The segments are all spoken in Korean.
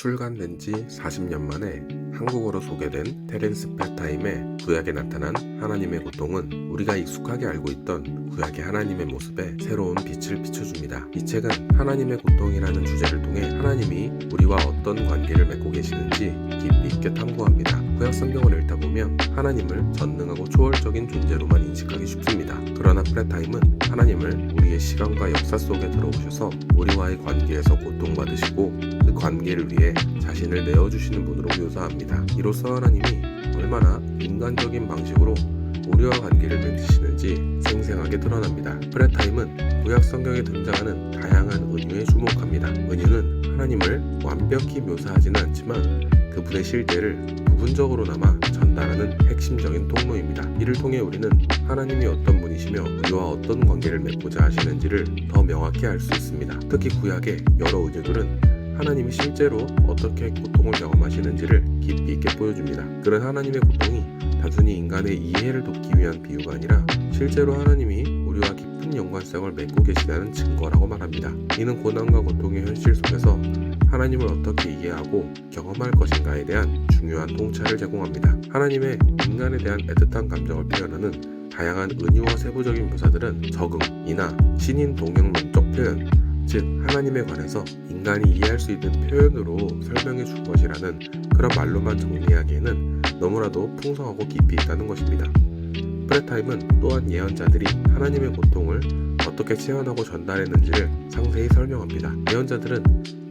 출간된 지 40년 만에 한국어로 소개된 테렌스 프레타임의 구약에 나타난 하나님의 고통은 우리가 익숙하게 알고 있던 구약의 하나님의 모습에 새로운 빛을 비춰줍니다. 이 책은 하나님의 고통이라는 주제를 통해 하나님이 우리와 어떤 관계를 맺고 계시는지 깊이 있게 탐구합니다. 구약 성경을 읽다 보면 하나님을 전능하고 초월적인 존재로만 인식하기 쉽습니다. 그러나 프레타임은 하나님을 우리의 시간과 역사 속에 들어오셔서 우리와의 관계에서 고통받으시고 그 관계를 위해 자신을 내어주시는 분으로 묘사합니다. 이로써 하나님이 얼마나 인간적인 방식으로 우리와 관계를 맺으시는지 생생하게 드러납니다. 프레타임은 구약 성경에 등장하는 다양한 은유에 주목합니다. 은유는 하나님을 완벽히 묘사하지는 않지만 그분의 실제를 부분적으로나마 전달하는 핵심적인 통로입니다. 이를 통해 우리는 하나님이 어떤 분이시며 우리와 어떤 관계를 맺고자 하시는지를 더 명확히 알 수 있습니다. 특히 구약의 여러 은유들은 하나님이 실제로 어떻게 고통을 경험하시는지를 깊이 있게 보여줍니다. 그런 하나님의 고통이 단순히 인간의 이해를 돕기 위한 비유가 아니라 실제로 하나님이 우리와 깊은 연관성을 맺고 계시다는 증거라고 말합니다. 이는 고난과 고통의 현실 속에서 하나님을 어떻게 이해하고 경험할 것인가에 대한 중요한 통찰을 제공합니다. 하나님의 인간에 대한 애틋한 감정을 표현하는 다양한 은유와 세부적인 묘사들은 적응이나 신인 동형론적 표현, 즉 하나님에 관해서 인간이 이해할 수 있는 표현으로 설명해 준 것이라는 그런 말로만 정리하기에는 너무나도 풍성하고 깊이 있다는 것입니다. 프레타임은 또한 예언자들이 하나님의 고통을 어떻게 체험하고 전달했는지를 상세히 설명합니다. 예언자들은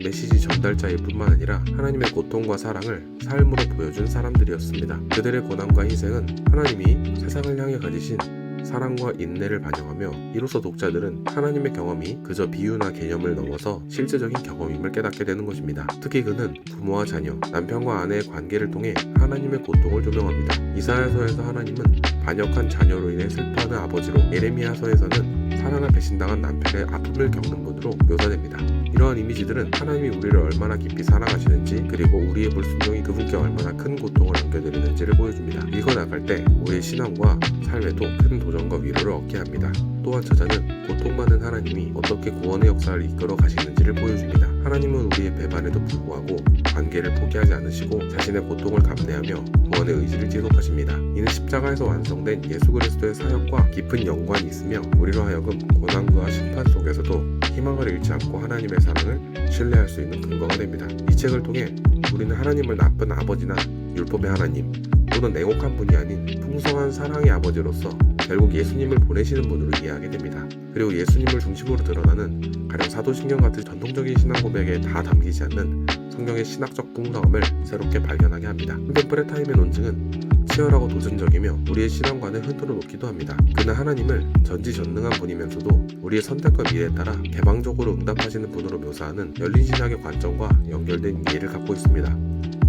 메시지 전달자일 뿐만 아니라 하나님의 고통과 사랑을 삶으로 보여준 사람들이었습니다. 그들의 고난과 희생은 하나님이 세상을 향해 가지신 사랑과 인내를 반영하며 이로써 독자들은 하나님의 경험이 그저 비유나 개념을 넘어서 실제적인 경험임을 깨닫게 되는 것입니다. 특히 그는 부모와 자녀, 남편과 아내의 관계를 통해 하나님의 고통을 조명합니다. 이사야서에서 하나님은 반역한 자녀로 인해 슬퍼하는 아버지로, 예레미야서에서는 사랑을 배신당한 남편의 아픔을 겪는 분으로 묘사됩니다. 이러한 이미지들은 하나님이 우리를 얼마나 깊이 사랑하시는지 그리고 우리의 불순종이 그분께 얼마나 큰 고통을 안겨드리는지를 보여줍니다. 읽어나갈 때 우리의 신앙과 삶에도 큰 도전과 위로를 얻게 합니다. 또한 저자는 고통받는 하나님이 어떻게 구원의 역사를 이끌어 가시는지를 보여줍니다. 하나님은 우리의 배반에도 불구하고 관계를 포기하지 않으시고 자신의 고통을 감내하며 구원의 의지를 지속하십니다. 이는 십자가에서 완성된 예수 그리스도의 사역과 깊은 연관이 있으며 우리로 하여금 고난과 심판 속에서도 희망을 잃지 않고 하나님의 사랑을 신뢰할 수 있는 근거가 됩니다. 이 책을 통해 우리는 하나님을 나쁜 아버지나 율법의 하나님 또는 냉혹한 분이 아닌 풍성한 사랑의 아버지로서 결국 예수님을 보내시는 분으로 이해하게 됩니다. 그리고 예수님을 중심으로 드러나는 가령 사도신경 같은 전통적인 신앙 고백에 다 담기지 않는 성경의 신학적 풍성함을 새롭게 발견하게 합니다. 한편 프레타임의 논증은 치열하고 도전적이며 우리의 신앙관을 흔들어 놓기도 합니다. 그는 하나님을 전지전능한 분이면서도 우리의 선택과 미래에 따라 개방적으로 응답하시는 분으로 묘사하는 열린 신학의 관점과 연결된 이해를 갖고 있습니다.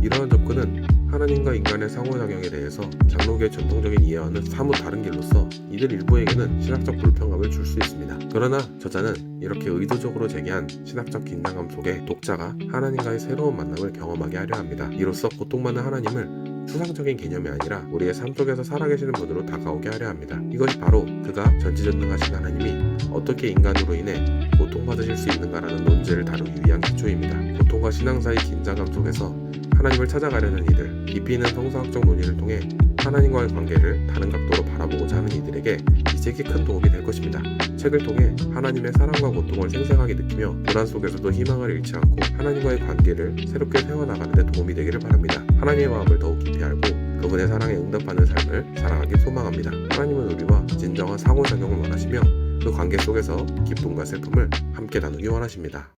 이러한 접근은 하나님과 인간의 상호작용에 대해서 장로교의 전통적인 이해와는 사뭇 다른 길로서 이들 일부에게는 신학적 불평감을 줄 수 있습니다. 그러나 저자는 이렇게 의도적으로 제기한 신학적 긴장감 속에 독자가 하나님과의 새로운 만남을 경험하게 하려 합니다. 이로써 고통받는 하나님을 추상적인 개념이 아니라 우리의 삶 속에서 살아계시는 분으로 다가오게 하려 합니다. 이것이 바로 그가 전지전능하신 하나님이 어떻게 인간으로 인해 고통받으실 수 있는가라는 논제를 다루기 위한 기초입니다. 고통과 신앙 사이 긴장감 속에서 하나님을 찾아가려는 이들, 깊이 있는 성서학적 논의를 통해 하나님과의 관계를 다른 각도로 바라보고자 하는 이들에게 이 책이 큰 도움이 될 것입니다. 책을 통해 하나님의 사랑과 고통을 생생하게 느끼며 고난 속에서도 희망을 잃지 않고 하나님과의 관계를 새롭게 세워나가는 데 도움이 되기를 바랍니다. 하나님의 마음을 더욱 깊이 알고 그분의 사랑에 응답하는 삶을 살아가길 소망합니다. 하나님은 우리와 진정한 상호작용을 원하시며 그 관계 속에서 기쁨과 슬픔을 함께 나누기 원하십니다.